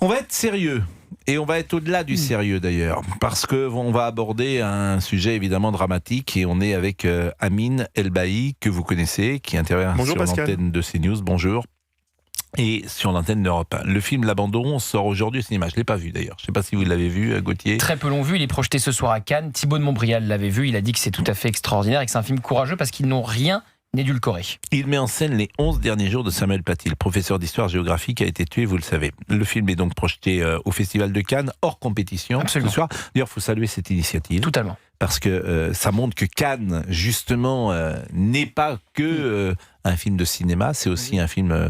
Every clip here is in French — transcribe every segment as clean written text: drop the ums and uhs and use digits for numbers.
On va être sérieux. Et on va être au-delà du sérieux d'ailleurs, parce qu'on va aborder un sujet évidemment dramatique et on est avec Amine Elbaï, que vous connaissez, qui intervient Bonjour, sur Pascal. l'antenne de CNews. Bonjour. Et sur l'antenne d'Europe 1. Le film L'Abandon sort aujourd'hui au cinéma. Je ne l'ai pas vu d'ailleurs. Je ne sais pas si vous l'avez vu, Gauthier. Très peu l'ont vu. Il est projeté ce soir à Cannes. Thibaut de Montbrial l'avait vu. Il a dit que c'est tout à fait extraordinaire et que c'est un film courageux parce qu'ils n'ont rien édulcoré. Il met en scène les 11 derniers jours de Samuel Paty, le professeur d'histoire-géographie qui a été tué, vous le savez. Le film est donc projeté au Festival de Cannes, hors compétition. Absolument. Ce soir. D'ailleurs, il faut saluer cette initiative. Totalement. Parce que ça montre que Cannes, justement, n'est pas que un film de cinéma, c'est aussi un film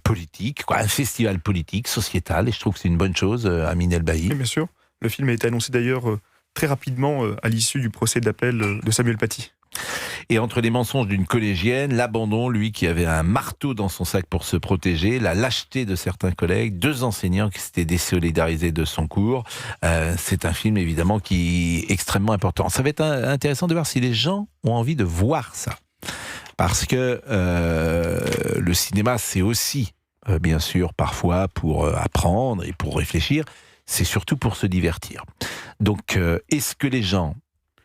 politique, un festival politique, sociétal, et je trouve que c'est une bonne chose, Amine Elbaï. Oui, bien sûr. Le film a été annoncé d'ailleurs très rapidement à l'issue du procès d'appel de Samuel Paty. Et entre les mensonges d'une collégienne, l'abandon, lui qui avait un marteau dans son sac pour se protéger, la lâcheté de certains collègues, 2 enseignants qui s'étaient désolidarisés de son cours, c'est un film évidemment qui est extrêmement important. Ça va être intéressant de voir si les gens ont envie de voir ça. Parce que le cinéma, c'est aussi, bien sûr, parfois pour apprendre et pour réfléchir, c'est surtout pour se divertir. Donc, est-ce que les gens...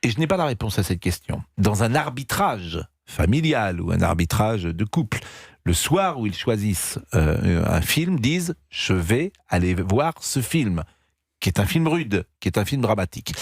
Et je n'ai pas la réponse à cette question. Dans un arbitrage familial ou un arbitrage de couple, le soir où ils choisissent un film, disent « je vais aller voir ce film », qui est un film rude, qui est un film dramatique.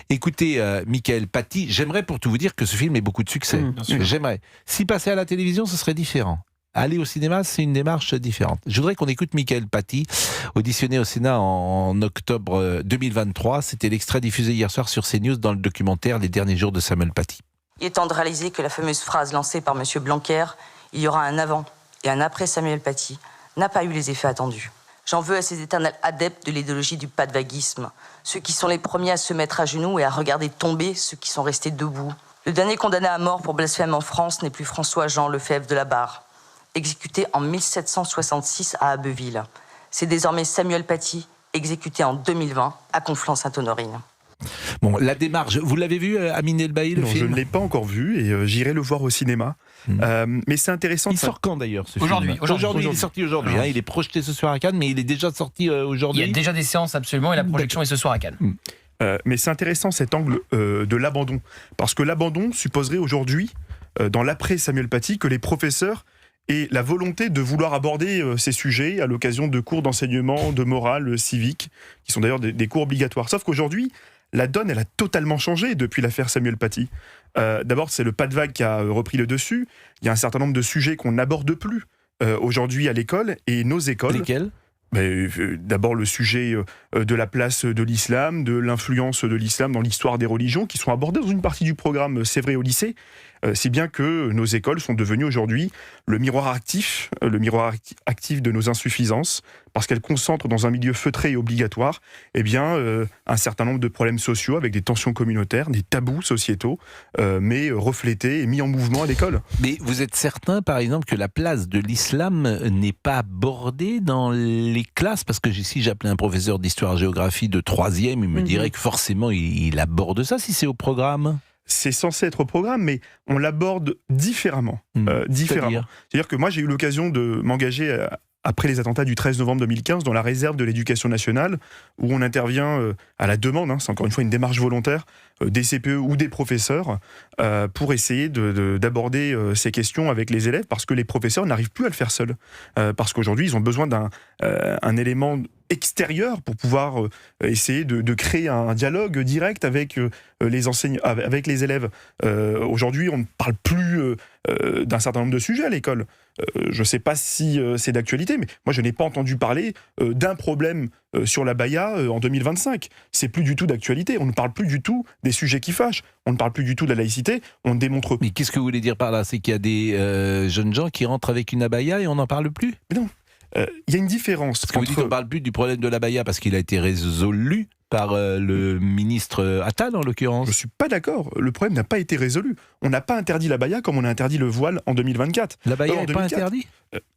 Écoutez, Michael Paty, j'aimerais pour tout vous dire que ce film ait beaucoup de succès. J'aimerais. S'il passait à la télévision, ce serait différent. Aller au cinéma, c'est une démarche différente. Je voudrais qu'on écoute Michael Paty, auditionné au Sénat en octobre 2023. C'était l'extrait diffusé hier soir sur CNews dans le documentaire Les derniers jours de Samuel Paty. Il est temps de réaliser que la fameuse phrase lancée par M. Blanquer « Il y aura un avant et un après Samuel Paty » n'a pas eu les effets attendus. J'en veux à ces éternels adeptes de l'idéologie du pas de vaguisme, ceux qui sont les premiers à se mettre à genoux et à regarder tomber ceux qui sont restés debout. Le dernier condamné à mort pour blasphème en France n'est plus François-Jean Lefebvre de la Barre, exécuté en 1766 à Abbeville. C'est désormais Samuel Paty, exécuté en 2020 à Conflans-Sainte-Honorine. Bon, la démarche, vous l'avez vu, Amine Elbaï, le Non, film ? je ne l'ai pas encore vu et j'irai le voir au cinéma. Mais c'est intéressant. Il sort quand d'ailleurs ce Aujourd'hui, film Aujourd'hui, il est sorti aujourd'hui. Il est projeté ce soir à Cannes, mais il est déjà sorti aujourd'hui. Il y a déjà des séances absolument et la projection est ce soir à Cannes. Mais c'est intéressant cet angle de l'abandon. Parce que l'abandon supposerait aujourd'hui, dans l'après Samuel Paty, que les professeurs aient la volonté de vouloir aborder ces sujets à l'occasion de cours d'enseignement, de morale civique, qui sont d'ailleurs des cours obligatoires. Sauf qu'aujourd'hui, la donne, elle a totalement changé depuis l'affaire Samuel Paty. D'abord, c'est le pas de vague qui a repris le dessus. Il y a un certain nombre de sujets qu'on n'aborde plus aujourd'hui à l'école. Et nos écoles... Lesquels ? D'abord le sujet de la place de l'islam, de l'influence de l'islam dans l'histoire des religions, qui sont abordés dans une partie du programme, c'est vrai, au lycée, si bien que nos écoles sont devenues aujourd'hui le miroir actif de nos insuffisances, parce qu'elles concentrent dans un milieu feutré et obligatoire un certain nombre de problèmes sociaux avec des tensions communautaires, des tabous sociétaux, mais reflétés et mis en mouvement à l'école. Mais vous êtes certain, par exemple, que la place de l'islam n'est pas abordée dans les classes ? Parce que si j'appelais un professeur d'histoire-géographie de 3e, il me dirait que forcément il aborde ça, si c'est au programme. C'est censé être au programme, mais on l'aborde différemment. C'est-à-dire que moi, j'ai eu l'occasion de m'engager après les attentats du 13 novembre 2015 dans la réserve de l'éducation nationale, où on intervient à la demande, c'est encore une fois une démarche volontaire, des CPE ou des professeurs, pour essayer d'aborder ces questions avec les élèves, parce que les professeurs n'arrivent plus à le faire seuls. Parce qu'aujourd'hui, ils ont besoin d'un élément extérieur pour pouvoir essayer de créer un dialogue direct avec les enseignants, avec les élèves. Aujourd'hui, on ne parle plus d'un certain nombre de sujets à l'école. Je ne sais pas si c'est d'actualité, mais moi je n'ai pas entendu parler d'un problème sur la baya en 2025. C'est plus du tout d'actualité. On ne parle plus du tout des sujets qui fâchent. On ne parle plus du tout de la laïcité. On démontre. Mais qu'est-ce que vous voulez dire par là ? C'est qu'il y a des jeunes gens qui rentrent avec une abaya et on n'en parle plus ? Mais non. Il y a une différence. Parce que vous dites qu'on ne parle plus du problème de l'abaya parce qu'il a été résolu par le ministre Attal, en l'occurrence. Je ne suis pas d'accord. Le problème n'a pas été résolu. On n'a pas interdit l'abaya comme on a interdit le voile en 2024. L'abaya n'est pas interdit ?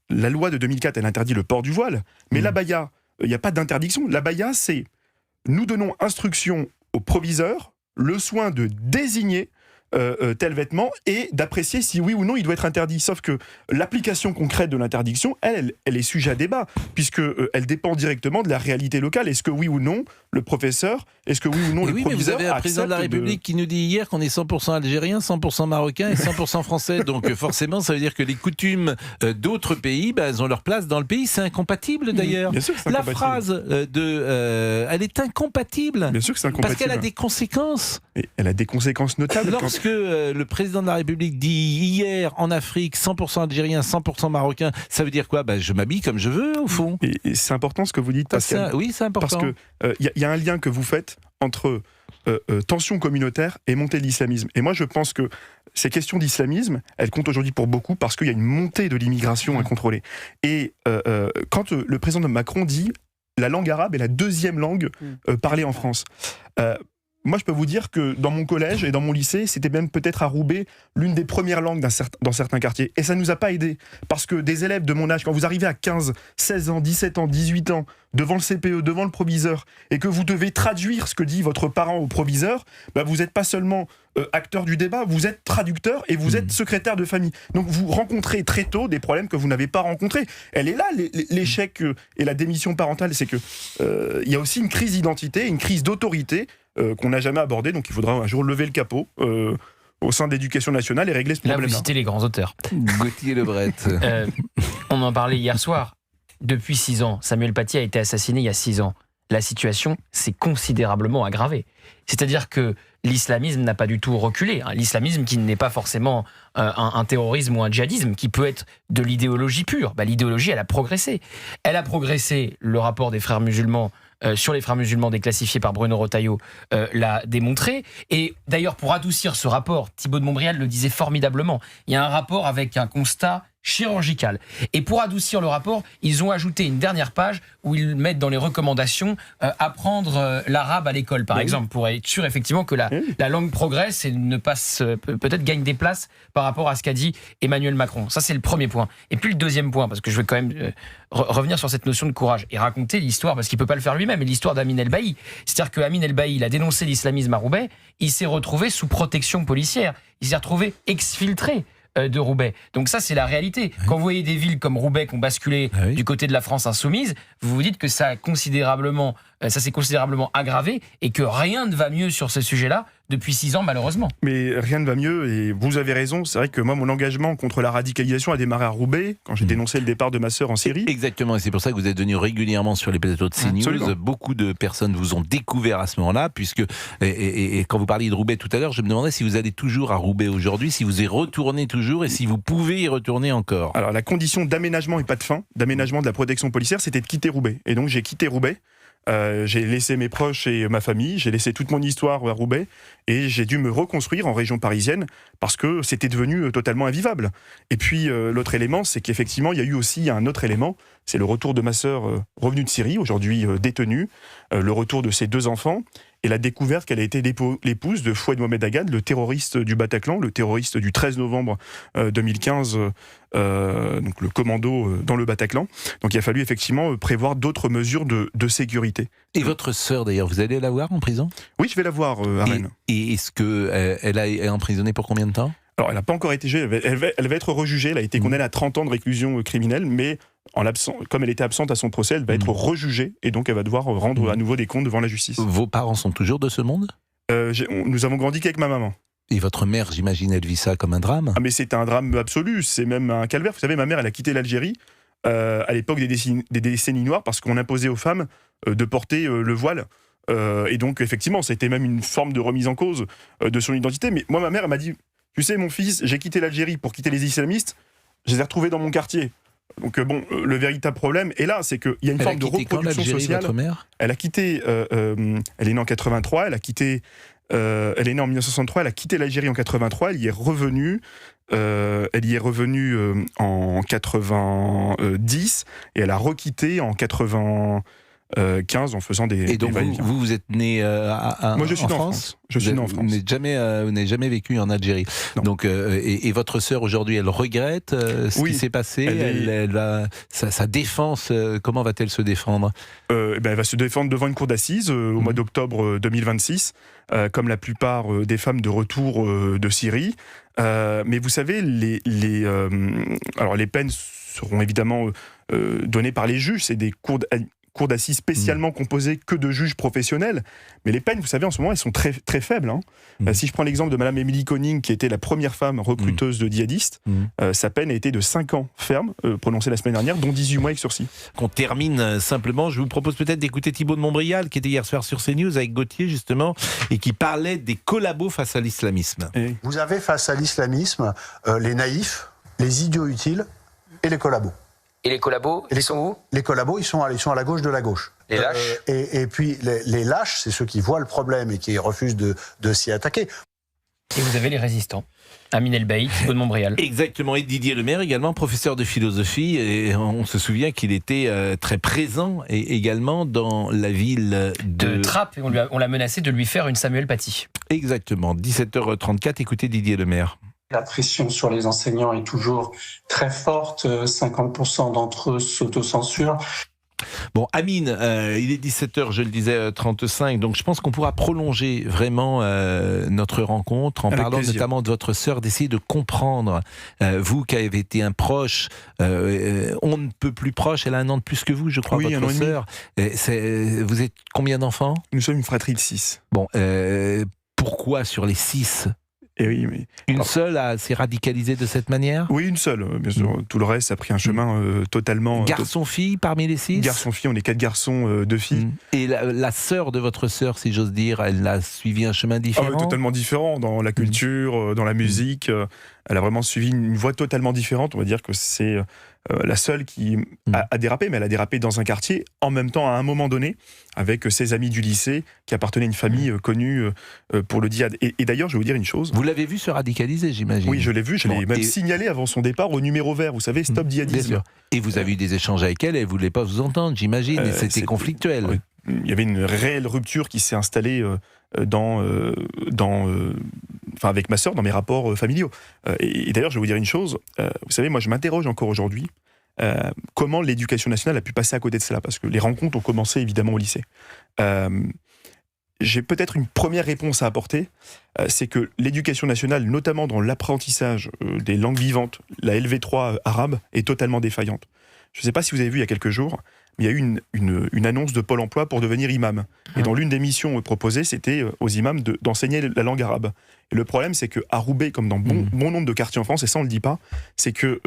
La loi de 2004, elle interdit le port du voile. Mais l'abaya, il n'y a pas d'interdiction. L'abaya, c'est nous donnons instruction au proviseur, le soin de désigner tel vêtement et d'apprécier si oui ou non il doit être interdit. Sauf que l'application concrète de l'interdiction, elle est sujet à débat, puisque elle dépend directement de la réalité locale. Est-ce que oui ou non le professeur, est-ce que oui ou non le proviseur mais vous avez un président de la République qui nous dit hier qu'on est 100% algérien, 100% marocain et 100% français. Donc forcément, ça veut dire que les coutumes d'autres pays, elles ont leur place dans le pays. C'est incompatible d'ailleurs. Bien sûr que c'est la incompatible. phrase elle est incompatible. Bien sûr que c'est incompatible. Parce qu'elle a des conséquences. Et elle a des conséquences notables. Lorsque le président de la République dit hier en Afrique 100% algérien, 100% marocain, ça veut dire quoi ? Je m'habille comme je veux au fond. Et c'est important ce que vous dites, Pascal. Oui, c'est important. Parce que y a un lien que vous faites entre tension communautaire et montée de l'islamisme. Et moi, je pense que ces questions d'islamisme, elles comptent aujourd'hui pour beaucoup parce qu'il y a une montée de l'immigration incontrôlée. Et quand le président Macron dit la langue arabe est la deuxième langue parlée en France. Moi, je peux vous dire que dans mon collège et dans mon lycée, c'était même peut-être à Roubaix l'une des premières langues dans certains quartiers. Et ça ne nous a pas aidés. Parce que des élèves de mon âge, quand vous arrivez à 15, 16 ans, 17 ans, 18 ans, devant le CPE, devant le proviseur, et que vous devez traduire ce que dit votre parent au proviseur, vous n'êtes pas seulement acteur du débat, vous êtes traducteur et vous êtes secrétaire de famille. Donc vous rencontrez très tôt des problèmes que vous n'avez pas rencontrés. Elle est là, l'échec et la démission parentale, c'est que il y a aussi une crise d'identité, une crise d'autorité qu'on n'a jamais abordée, donc il faudra un jour lever le capot au sein de l'éducation nationale et régler ce problème-là. Là, vous citez les grands auteurs. Gauthier Lebret. On en parlait hier soir. Depuis 6 ans, Samuel Paty a été assassiné il y a 6 ans. La situation s'est considérablement aggravée. C'est-à-dire que l'islamisme n'a pas du tout reculé. L'islamisme qui n'est pas forcément un terrorisme ou un djihadisme, qui peut être de l'idéologie pure. L'idéologie, elle a progressé. Elle a progressé, le rapport des frères musulmans sur les frères musulmans déclassifiés par Bruno Retailleau l'a démontré. Et d'ailleurs, pour adoucir ce rapport, Thibaut de Montbrial le disait formidablement, il y a un rapport avec un constat chirurgical. Et pour adoucir le rapport, ils ont ajouté une dernière page où ils mettent dans les recommandations apprendre l'arabe à l'école, par exemple, pour être sûr effectivement que la langue progresse et ne passe, peut-être gagne des places par rapport à ce qu'a dit Emmanuel Macron. Ça, c'est le premier point. Et puis le deuxième point, parce que je veux quand même revenir sur cette notion de courage et raconter l'histoire, parce qu'il ne peut pas le faire lui-même, et l'histoire d'Amin El Bailly. C'est-à-dire que Amin El Bailly, il a dénoncé l'islamisme à Roubaix, il s'est retrouvé sous protection policière, il s'est retrouvé exfiltré de Roubaix. Donc ça, c'est la réalité. Oui. Quand vous voyez des villes comme Roubaix qui ont basculé du côté de la France insoumise, vous vous dites que ça s'est considérablement aggravé et que rien ne va mieux sur ce sujet-là depuis 6 ans, malheureusement. Mais rien ne va mieux, et vous avez raison. C'est vrai que moi, mon engagement contre la radicalisation a démarré à Roubaix, quand j'ai dénoncé le départ de ma sœur en Syrie. Exactement, et c'est pour ça que vous êtes venu régulièrement sur les plateaux de CNews. Absolument. Beaucoup de personnes vous ont découvert à ce moment-là, puisque, et quand vous parliez de Roubaix tout à l'heure, je me demandais si vous allez toujours à Roubaix aujourd'hui, si vous y retournez toujours, et si vous pouvez y retourner encore. Alors, la condition d'aménagement et pas de fin, d'aménagement de la protection policière, c'était de quitter Roubaix. Et donc, j'ai quitté Roubaix. J'ai laissé mes proches et ma famille, j'ai laissé toute mon histoire à Roubaix et j'ai dû me reconstruire en région parisienne parce que c'était devenu totalement invivable. Et puis l'autre élément, c'est qu'effectivement il y a eu aussi un autre élément, c'est le retour de ma sœur revenue de Syrie, aujourd'hui détenue, le retour de ses 2 enfants et la découverte qu'elle a été l'épouse de Fouad Mohamed Agad, le terroriste du Bataclan, le terroriste du 13 novembre 2015, donc le commando dans le Bataclan. Donc il a fallu effectivement prévoir d'autres mesures de sécurité. Et votre sœur d'ailleurs, vous allez la voir en prison ? Oui, je vais la voir à Rennes. Et est-ce qu'elle est emprisonnée pour combien de temps ? Alors, elle n'a pas encore été jugée, elle va être rejugée, elle a été condamnée à 30 ans de réclusion criminelle, mais comme elle était absente à son procès, elle va être rejugée, et donc elle va devoir rendre à nouveau des comptes devant la justice. Vos parents sont toujours de ce monde ? Nous avons grandi qu'avec ma maman. Et votre mère, j'imagine, elle vit ça comme un drame ? Ah, mais c'est un drame absolu, c'est même un calvaire. Vous savez, ma mère, elle a quitté l'Algérie à l'époque des décennies noires, parce qu'on imposait aux femmes de porter le voile. Et donc, effectivement, c'était même une forme de remise en cause de son identité. Mais moi, ma mère, elle m'a dit... Tu sais, mon fils, j'ai quitté l'Algérie pour quitter les islamistes, je les ai retrouvés dans mon quartier. Donc le véritable problème est là, c'est qu'il y a une forme de reproduction sociale. Votre mère ? Elle a quitté, elle est née en 83, elle est née en 1963, elle a quitté l'Algérie en 83, elle y est revenue en 90, et elle a requitté en 90... 15 en faisant des. Et donc vous êtes né Moi, je suis en né en France. France. Je suis né en France. Vous n'avez jamais vécu en Algérie. Non. Donc, et votre sœur aujourd'hui, elle regrette ce qui s'est passé. Elle va, sa défense, comment va-t-elle se défendre? Elle va se défendre devant une cour d'assises au mois d'octobre 2026, comme la plupart des femmes de retour de Syrie. Mais vous savez, alors les peines seront évidemment données par les juges. C'est des cours d'assises spécialement composées que de juges professionnels. Mais les peines, vous savez, en ce moment, elles sont très, très faibles. Si je prends l'exemple de Madame Émilie Koning, qui était la première femme recruteuse de djihadistes, sa peine a été de 5 ans ferme, prononcée la semaine dernière, dont 18 mois avec sursis. Qu'on termine simplement, je vous propose peut-être d'écouter Thibault de Montbrial, qui était hier soir sur CNews avec Gauthier, justement, et qui parlait des collabos face à l'islamisme. Vous avez face à l'islamisme les naïfs, les idiots utiles et les collabos. Et les collabos, ils sont où? Les collabos, ils sont à la gauche de la gauche. Les lâches et puis les lâches, c'est ceux qui voient le problème et qui refusent de s'y attaquer. Et vous avez les résistants. Amine Elbaï, Thibault de Montbrial. Exactement, et Didier Lemaire également, professeur de philosophie, et on se souvient qu'il était très présent et également dans la ville de Trappes, et on l'a menacé de lui faire une Samuel Paty. Exactement, 17h34, écoutez Didier Lemaire. La pression sur les enseignants est toujours très forte, 50% d'entre eux s'autocensurent. Bon, Amine, il est 17h, je le disais, 35, donc je pense qu'on pourra prolonger vraiment notre rencontre en parlant notamment de votre sœur, d'essayer de comprendre, vous qui avez été un proche, on ne peut plus proche, elle a 1 an de plus que vous, je crois, votre sœur. Vous êtes combien d'enfants? Nous sommes une fratrie de 6. Bon, pourquoi sur les 6 Et oui, mais... Une seule s'est radicalisée de cette manière? Oui, une seule, bien sûr. Tout le reste a pris un chemin totalement... Garçon-fille parmi les 6? Garçon-fille, on est 4 garçons, 2 filles. Et la sœur de votre sœur, si j'ose dire, elle a suivi un chemin différent? Totalement différent, dans la culture, dans la musique. Elle a vraiment suivi une voie totalement différente. On va dire que c'est la seule qui a dérapé, mais elle a dérapé dans un quartier, en même temps, à un moment donné, avec ses amis du lycée, qui appartenaient à une famille connue pour le djihad. Et d'ailleurs, je vais vous dire une chose. Vous l'avez vu se radicaliser, j'imagine? Oui, je l'ai vu, je l'ai même signalé avant son départ au numéro vert, vous savez, Stop Djihadisme. Bien sûr. Et vous avez eu des échanges avec elle, elle ne voulait pas vous entendre, j'imagine, et c'était conflictuel. Oui. Il y avait une réelle rupture qui s'est installée avec ma sœur dans mes rapports familiaux. Et d'ailleurs, je vais vous dire une chose. Vous savez, moi, je m'interroge encore aujourd'hui comment l'éducation nationale a pu passer à côté de cela, parce que les rencontres ont commencé évidemment au lycée. J'ai peut-être une première réponse à apporter, c'est que l'éducation nationale, notamment dans l'apprentissage des langues vivantes, la LV3 arabe, est totalement défaillante. Je ne sais pas si vous avez vu il y a quelques jours, mais il y a eu une annonce de Pôle emploi pour devenir imam. Et dans l'une des missions proposées, c'était aux imams d'enseigner la langue arabe. Et le problème, c'est qu'à Roubaix, comme dans bon nombre de quartiers en France, et ça on ne le dit pas, c'est que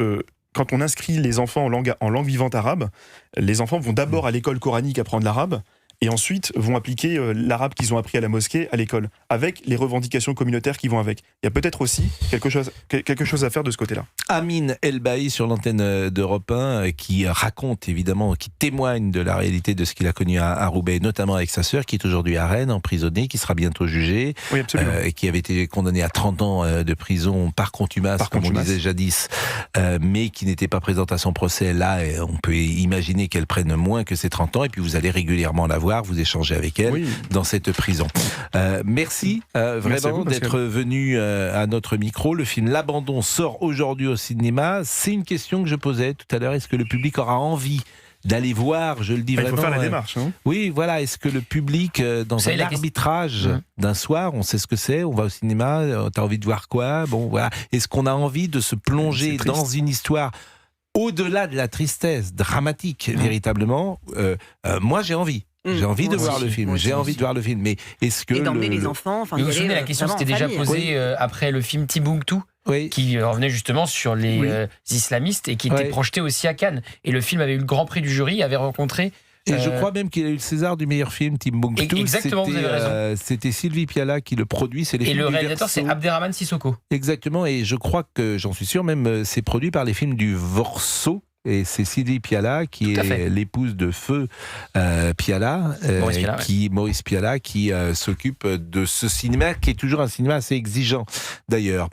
quand on inscrit les enfants en langue vivante arabe, les enfants vont d'abord à l'école coranique apprendre l'arabe, et ensuite vont appliquer l'arabe qu'ils ont appris à la mosquée, à l'école, avec les revendications communautaires qui vont avec. Il y a peut-être aussi quelque chose à faire de ce côté-là. Amine Elbaï sur l'antenne d'Europe 1, qui raconte évidemment, qui témoigne de la réalité de ce qu'il a connu à Roubaix, notamment avec sa sœur, qui est aujourd'hui à Rennes, emprisonnée, qui sera bientôt jugée, qui avait été condamnée à 30 ans de prison par contumace, comme on disait jadis, mais qui n'était pas présente à son procès. Là, on peut imaginer qu'elle prenne moins que ses 30 ans, et puis vous allez régulièrement la voir, vous échangez avec elle dans cette prison. Merci vraiment d'être venu à notre micro. Le film L'Abandon sort aujourd'hui au cinéma. C'est une question que je posais tout à l'heure. Est-ce que le public aura envie d'aller voir, je le dis vraiment... Il faut faire la démarche. Oui, voilà. Est-ce que le public, dans un arbitrage d'un soir, on sait ce que c'est, on va au cinéma, t'as envie de voir quoi? Bon, voilà. Est-ce qu'on a envie de se plonger dans une histoire au-delà de la tristesse dramatique, véritablement? Moi, j'ai envie. J'ai envie de voir le film. J'ai envie de voir le film. Mais est-ce que d'emmener les enfants. Vous vous souvenez, la question s'était déjà posée après le film Timbuktu, qui revenait justement sur les islamistes et qui était projeté aussi à Cannes. Et le film avait eu le grand prix du jury, avait rencontré. Et je crois même qu'il a eu le César du meilleur film, Timbuktu. Exactement, vous avez raison. C'était Sylvie Piala qui le produit. Et le réalisateur, c'est Abderrahmane Sissoko. Exactement. Et je crois que, j'en suis sûr, même c'est produit par les films du Vorso. Et c'est Sylvie Piala, qui est l'épouse de Feu Piala, Maurice Piala, qui s'occupe de ce cinéma, qui est toujours un cinéma assez exigeant d'ailleurs.